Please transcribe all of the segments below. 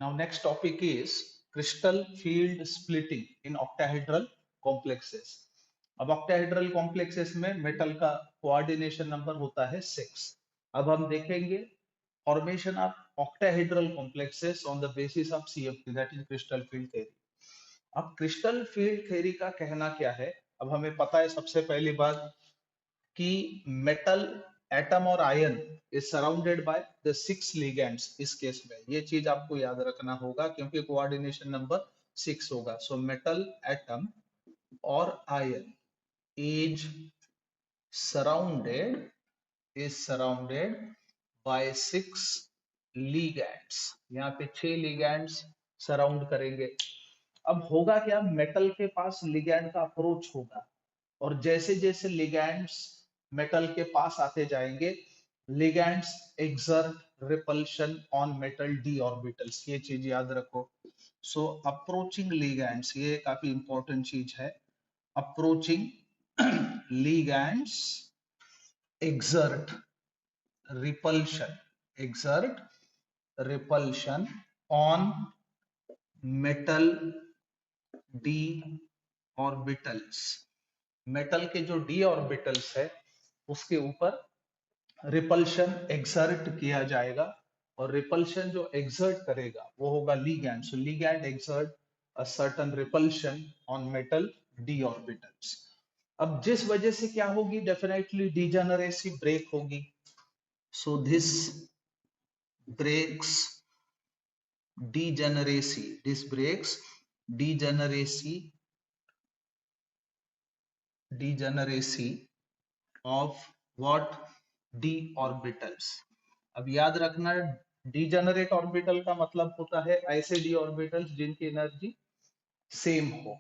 Now next topic is crystal field splitting in octahedral complexes. अब octahedral complexes में metal का coordination number होता है 6. अब हम देखेंगे formation of octahedral complexes on the basis of CFT, that is crystal field theory. अब crystal field theory का कहना क्या है? अब हमें पता है सबसे पहली बात कि मेटल एटम और ion is surrounded by the 6 ligands. इस केस में ये चीज आपको याद रखना होगा क्योंकि कोऑर्डिनेशन नंबर 6 होगा. सो मेटल एटम और ion is surrounded by 6 ligands. यहाँ पे 6 लिगेंड्स सराउंड करेंगे. अब होगा क्या, मेटल के पास लिगैंड का अप्रोच होगा और जैसे जैसे लिगैंड्स मेटल के पास आते जाएंगे ligands exert repulsion on metal D orbitals. ये चीज याद रखो. सो अप्रोचिंग लिगैंड्स, ये काफी इंपॉर्टेंट चीज है. Approaching ligands exert repulsion on metal D orbitals. Metal के जो डी ऑर्बिटल्स है उसके ऊपर रिपल्शन एक्सर्ट किया जाएगा और रिपल्शन जो एक्सर्ट करेगा वो होगा ligand. So ligand exert a certain repulsion on metal D orbitals. अब जिस वजह से क्या होगी, डेफिनेटली डिजेनरेसी ब्रेक होगी. So this breaks degeneracy of what? d orbitals. अब याद रखना, डीजेनरेट ऑर्बिटल का मतलब होता है ऐसे डी ऑर्बिटल्स जिनकी एनर्जी सेम हो.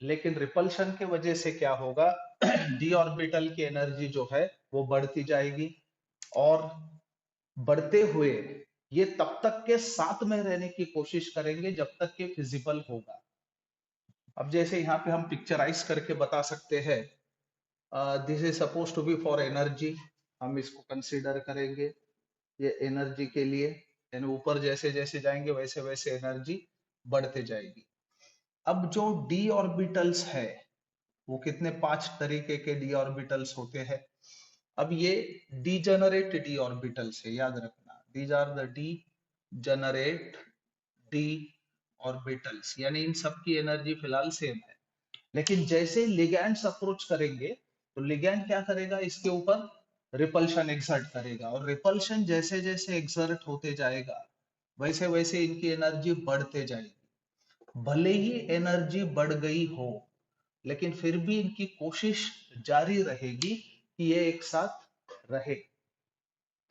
लेकिन रिपल्शन के वजह से क्या होगा, डी ऑर्बिटल की एनर्जी जो है वो बढ़ती जाएगी और बढ़ते हुए ये तब तक के साथ में रहने की कोशिश करेंगे जब तक कि फिजिबल होगा. अब जैसे यहाँ पे हम पिक्चराइज करके बता सकते हैं, this is suppose to be for energy. हम इसको कंसीडर करेंगे ये एनर्जी के लिए. यानी ऊपर जैसे जैसे जाएंगे वैसे वैसे एनर्जी बढ़ते जाएगी. अब जो डी ऑर्बिटल्स है वो कितने, 5 तरीके के डी ऑर्बिटल्स होते हैं. अब ये डीजेनरेट डी ऑर्बिटल्स है, याद रखना. These are the degenerate D orbitals. यानी इन सब की एनर्जी फिलहाल सेम है. लेकिन जैसे लिगैंड्स अप्रोच करेंगे तो लिगैंड क्या करेगा, इसके ऊपर रिपल्शन एक्सर्ट करेगा और रिपल्शन जैसे जैसे एक्सर्ट होते जाएगा वैसे वैसे इनकी एनर्जी बढ़ते जाएगी. भले ही एनर्जी बढ़ गई हो लेकिन फिर भी इनकी कोशिश जारी रहेगी कि ये एक साथ रहे.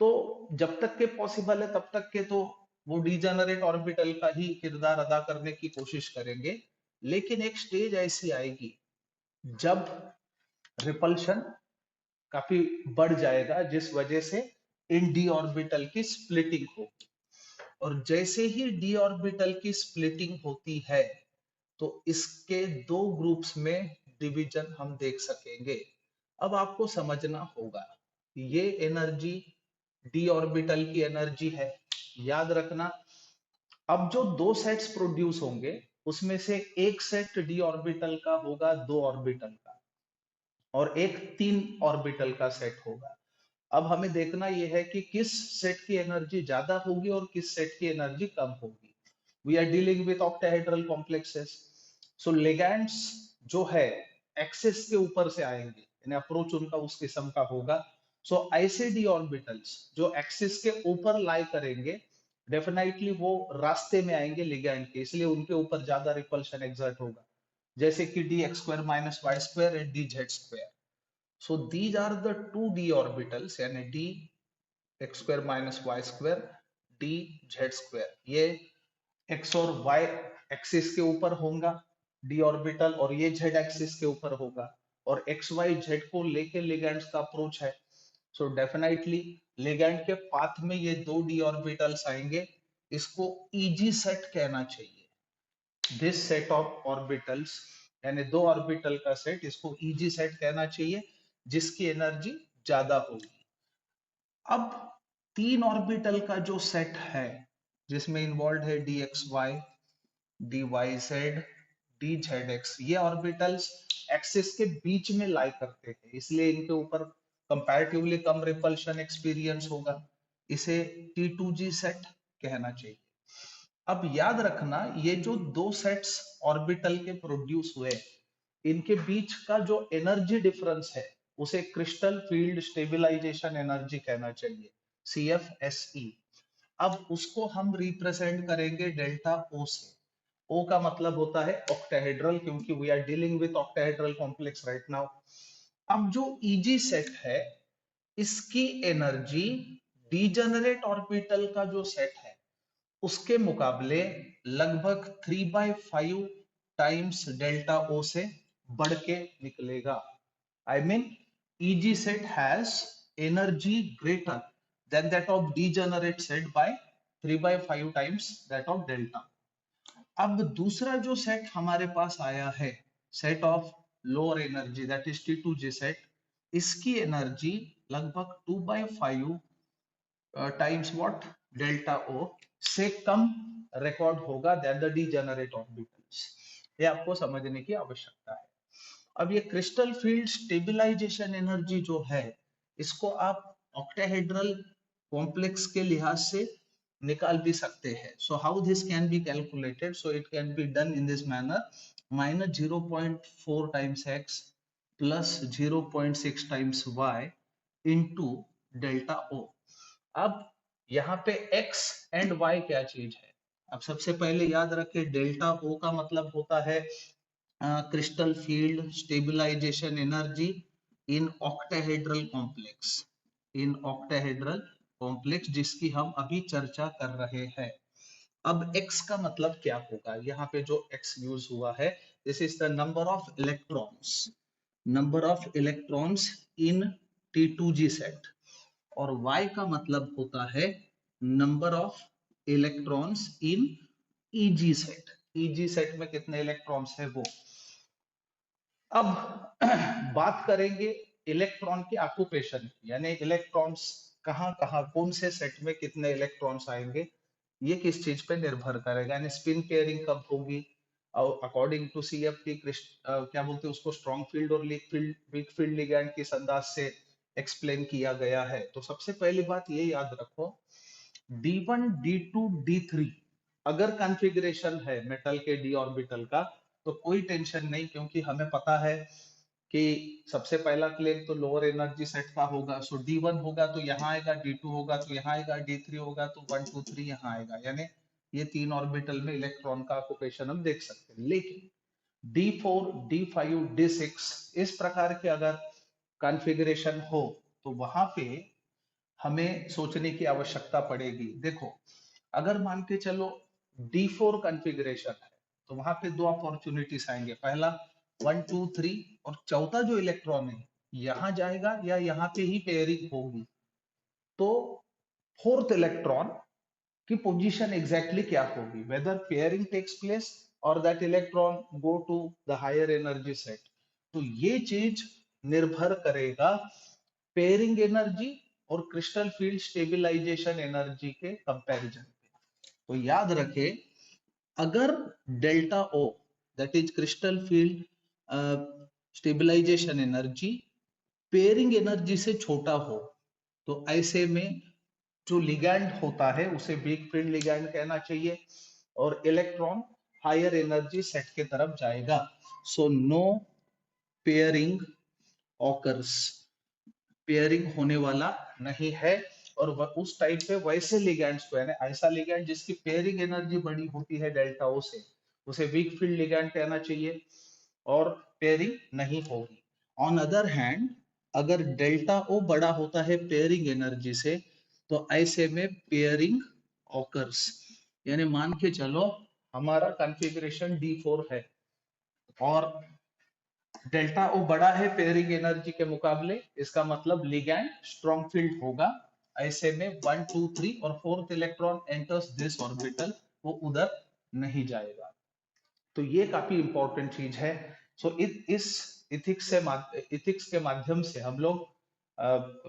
तो जब तक के पॉसिबल है तब तक के तो वो डीजेनरेट ऑर्बिटल का ही किरदार अदा करने की कोशिश करेंगे. लेकिन एक स्टेज ऐसी आएगी जब रिपल्शन काफी बढ़ जाएगा जिस वजह से इन डी ऑर्बिटल की स्प्लिटिंग होगी. और जैसे ही डी ऑर्बिटल की स्प्लिटिंग होती है तो इसके 2 ग्रुप्स में डिवीजन हम देख सकेंगे. अब आपको समझना होगा ये एनर्जी डी ऑर्बिटल की एनर्जी है, याद रखना. अब जो 2 सेट्स प्रोड्यूस होंगे उसमें से एक सेट डी ऑर्बिटल का होगा 2 ऑर्बिटल का और एक 3 ऑर्बिटल का सेट होगा. अब हमें देखना यह है कि किस सेट की एनर्जी ज्यादा होगी और किस सेट की एनर्जी कम होगी. We are dealing with octahedral complexes. So ligands जो है एक्सिस के ऊपर से आएंगे, यानी अप्रोच उनका उस किस्म का होगा. सो ऐसे डी ऑर्बिटल्स जो एक्सिस के ऊपर लाई करेंगे डेफिनेटली वो रास्ते में आएंगे लिगैंड के, इसलिए उनके ऊपर ज्यादा रिपल्शन एक्सर्ट होगा. जैसे कि D X square minus Y square and D Z square. So these are the 2 d orbitals, यानी d x square minus y square, d z square. ये x और y एक्सिस के ऊपर होगा d ऑर्बिटल और ये z एक्सिस के ऊपर होगा और x y z को लेके लिगैंड्स का अप्रोच है. सो डेफिनेटली लिगैंड के पाथ में ये 2 d ऑर्बिटल्स आएंगे. इसको इजी सेट कहना चाहिए. दिस सेट ऑफ ऑर्बिटल्स यानी 2 ऑर्बिटल का सेट, इसको इजी सेट कहना चाहिए जिसकी एनर्जी ज्यादा होगी. अब 3 ऑर्बिटल का जो सेट है जिसमें इन्वॉल्व है D X Y, D Y Z, D Z X. ये ऑर्बिटल्स एक्सिस के बीच में लाई करते हैं, इसलिए इनके ऊपर कंपैरेटिवली कम रिपल्शन एक्सपीरियंस होगा। इसे T2G सेट कहना चाहिए। अब याद रखना, ये जो दो सेट्स ऑर्बिटल के प्रोड्यूस हुए, इनके बीच का जो एनर्जी डिफरेंस है उसे क्रिस्टल फील्ड स्टेबलाइजेशन एनर्जी कहना चाहिए, CFSE। अब उसको हम रिप्रेजेंट करेंगे डेल्टा O से। O का मतलब होता है ऑक्टाहेड्रल, क्योंकि we are dealing with octahedral complex right now. अब जो EG सेट है, इसकी एनर्जी डीजेनरेट ऑर्बिटल का जो सेट है उसके मुकाबले लगभग 3/5 टाइम्स डेल्टा O से बढ़ के निकलेगा। I mean, EG set has energy greater than that of degenerate set by 3/5 times that of delta। अब दूसरा जो सेट हमारे पास आया है, set of lower energy, that is T2G set, इसकी एनर्जी लगभग 2/5 टाइम्स व्हाट, डेल्टा O से कम record होगा देन द डीजेनरेट ऑर्बिटल्स। ये आपको समझने की आवश्यकता है। अब ये क्रिस्टल फील्ड स्टेबलाइजेशन एनर्जी जो है, इसको आप ऑक्टाहेड्रल कॉम्प्लेक्स के लिहाज से निकाल भी सकते हैं। So how this can be calculated? So it can be done in this manner, -0.4 times x plus 0.6 times y into delta O। अब यहाँ पे x एंड y क्या चीज है? अब सबसे पहले याद रखें, डेल्टा O का मतलब होता है crystal field stabilisation energy in octahedral complex, in octahedral complex जिसकी हम अभी चर्चा कर रहे हैं। अब x का मतलब क्या होगा? यहाँ पे जो x यूज हुआ है, this is the number of electrons, number of electrons in T2G set. और y का मतलब होता है number of electrons in EG set. EG set में कितने इलेक्ट्रॉन्स है वो। अब बात करेंगे इलेक्ट्रॉन की ऑक्यूपेशन की, यानी इलेक्ट्रॉन्स कहाँ कहाँ कौन से सेट में कितने इलेक्ट्रॉन्स आएंगे, ये किस चीज पे निर्भर करेगा, यानी स्पिन पेयरिंग कब होगी। अकॉर्डिंग टू CFT क्या बोलते हैं उसको, स्ट्रॉन्ग फील्ड और वीक फील्ड लिगैंड किस अंदाज से एक्सप्लेन किया गया है। तो सबसे पहली बात ये याद रखो, D1 D2 D3 अगर कॉन्फ़िगरेशन है मेटल के d ऑर्बिटल का, तो कोई टेंशन नहीं, क्योंकि हमें पता है कि सबसे पहला क्लेम तो लोअर एनर्जी सेट का होगा। सो D1 होगा तो यहाँ आएगा, D2 होगा तो यहाँ आएगा, D3 होगा तो 1 2 3 यहाँ आएगा, यानी ये तीन ऑर्बिटल में इलेक्ट्रॉन का ऑक्यूपेशन हम देख सकते हैं। लेकिन D4 D5 D6 इस प्रकार के अगर कॉन्फ़िगरेशन हो, तो वहां पे हमें सोचने की आवश्यकता पड़ेगी। देखो, अगर मान के चलो D4 कॉन्फ़िगरेशन है, तो वहां पे दो अपॉर्चुनिटीज आएंगे, पहला 1 2 3, और चौथा जो इलेक्ट्रॉन है यहां जाएगा या यहाँ पे ही पेयरिंग होगी। तो फोर्थ इलेक्ट्रॉन की पोजीशन एग्जैक्टली क्या होगी, वेदर पेयरिंग टेक्स प्लेस और that electron go to the higher energy set. तो ये चीज निर्भर करेगा पेयरिंग एनर्जी और क्रिस्टल फील्ड स्टेबलाइजेशन एनर्जी के कंपैरिजन पे। तो याद रखें, अगर delta O that is crystal field stabilisation energy pairing energy से छोटा हो, तो ऐसे में जो लिगैंड होता है उसे वीक फील्ड लिगैंड कहना चाहिए और इलेक्ट्रॉन हायर एनर्जी सेट के तरफ जाएगा। So no pairing occurs, pairing होने वाला नहीं है। और उस टाइप पे वैसे लिगैंड्स को, यानी ऐसा लिगैंड जिसकी पेयरिंग एनर्जी बड़ी होती है डेल्टा O से, उसे वीक फील्ड लिगैंड कहना चाहिए और पेयरिंग नहीं होगी। ऑन अदर हैंड, अगर डेल्टा O बड़ा होता है पेयरिंग एनर्जी से, तो ऐसे में पेयरिंग ऑकर्स, यानी मान के चलो हमारा कॉन्फ़िगरेशन D4 है और डेल्टा O बड़ा है पेयरिंग एनर्जी के मुकाबले, इसका मतलब लिगैंड स्ट्रॉन्ग फील्ड होगा। ऐसे में 1 2 3 और fourth electron enters this orbital, वो उधर नहीं जाएगा। तो ये काफी इंपॉर्टेंट चीज है। सो इस इथिक्स के माध्यम से हम लोग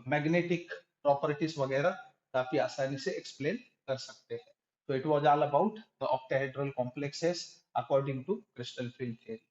मैग्नेटिक प्रॉपर्टीज वगैरह काफी आसानी से एक्सप्लेन कर सकते हैं। So it was all about the octahedral complexes according to crystal field theory.